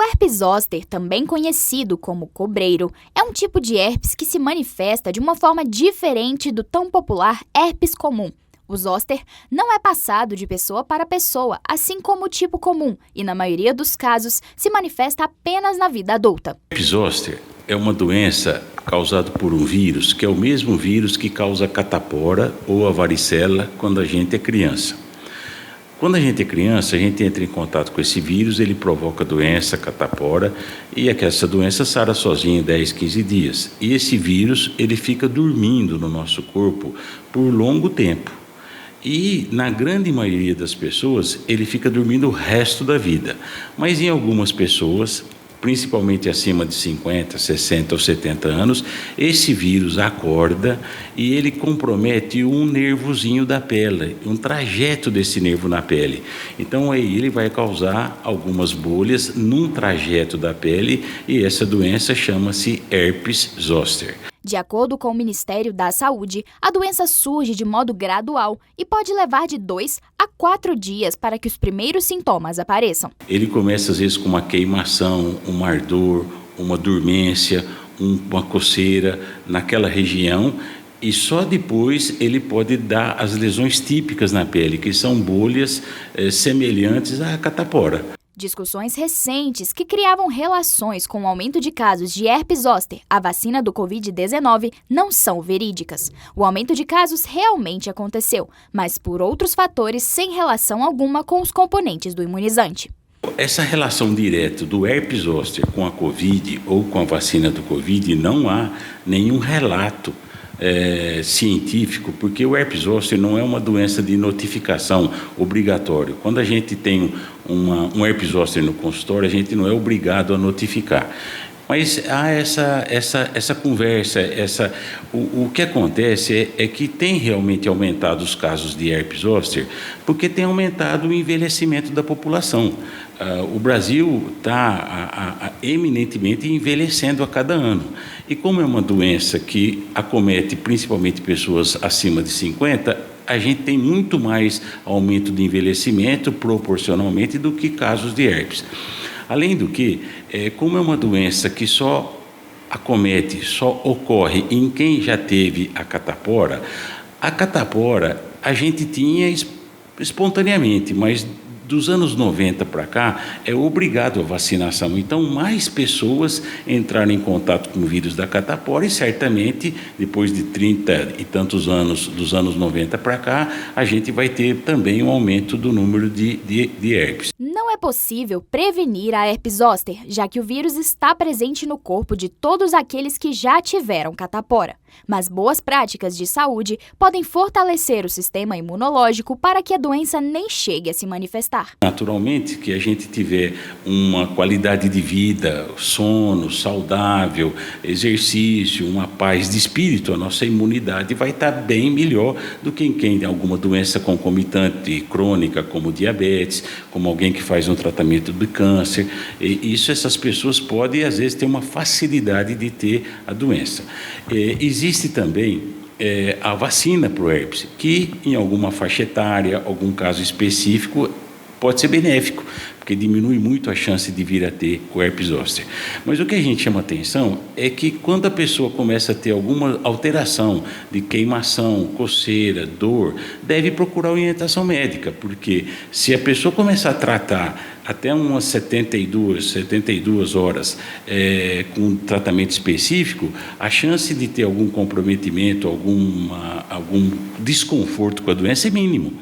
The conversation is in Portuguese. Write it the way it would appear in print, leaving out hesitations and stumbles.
herpes zoster, também conhecido como cobreiro, é um tipo de herpes que se manifesta de uma forma diferente do tão popular herpes comum. O zoster não é passado de pessoa para pessoa, assim como o tipo comum, e na maioria dos casos se manifesta apenas na vida adulta. O herpes zoster é uma doença causada por um vírus, que é o mesmo vírus que causa a catapora ou a varicela quando a gente é criança. Quando a gente é criança, a gente entra em contato com esse vírus, ele provoca doença, catapora, e essa doença sara sozinha em 10, 15 dias. E esse vírus, ele fica dormindo no nosso corpo por longo tempo. E, na grande maioria das pessoas, ele fica dormindo o resto da vida. Mas em algumas pessoas, principalmente acima de 50, 60 ou 70 anos, esse vírus acorda e ele compromete um nervozinho da pele, um trajeto desse nervo na pele. Então aí ele vai causar algumas bolhas num trajeto da pele e essa doença chama-se herpes zoster. De acordo com o Ministério da Saúde, a doença surge de modo gradual e pode levar de 2 a 4 dias para que os primeiros sintomas apareçam. Ele começa às vezes com uma queimação, um ardor, uma dormência, uma coceira naquela região e só depois ele pode dar as lesões típicas na pele, que são bolhas semelhantes à catapora. Discussões recentes que criavam relações com o aumento de casos de herpes zoster, a vacina do Covid-19, não são verídicas. O aumento de casos realmente aconteceu, mas por outros fatores sem relação alguma com os componentes do imunizante. Essa relação direta do herpes zoster com a Covid ou com a vacina do Covid, não há nenhum relato científico, porque o herpes zoster não é uma doença de notificação obrigatória. Quando a gente tem um herpes zoster no consultório, a gente não é obrigado a notificar. Mas há essa conversa, o que acontece é que tem realmente aumentado os casos de herpes zoster, porque tem aumentado o envelhecimento da população. O Brasil está eminentemente envelhecendo a cada ano. E como é uma doença que acomete principalmente pessoas acima de 50, a gente tem muito mais aumento de envelhecimento proporcionalmente do que casos de herpes. Além do que, como é uma doença que só ocorre em quem já teve a catapora a gente tinha espontaneamente, mas dos anos 90 para cá, é obrigado a vacinação. Então, mais pessoas entraram em contato com o vírus da catapora e, certamente, depois de 30 e tantos anos, dos anos 90 para cá, a gente vai ter também um aumento do número de herpes. Não é possível prevenir a herpes zoster, já que o vírus está presente no corpo de todos aqueles que já tiveram catapora. Mas boas práticas de saúde podem fortalecer o sistema imunológico para que a doença nem chegue a se manifestar. Naturalmente que a gente tiver uma qualidade de vida, sono saudável, exercício, uma paz de espírito, a nossa imunidade vai estar bem melhor do que quem tem alguma doença concomitante crônica, como diabetes, como alguém que faz um tratamento de câncer. E essas pessoas podem, às vezes, ter uma facilidade de ter a doença. Existe também a vacina para o herpes, que em alguma faixa etária, algum caso específico, pode ser benéfico, porque diminui muito a chance de vir a ter o herpes zoster. Mas o que a gente chama atenção é que quando a pessoa começa a ter alguma alteração de queimação, coceira, dor, deve procurar orientação médica, porque se a pessoa começar a tratar até umas 72 horas com tratamento específico, a chance de ter algum comprometimento, algum desconforto com a doença é mínimo.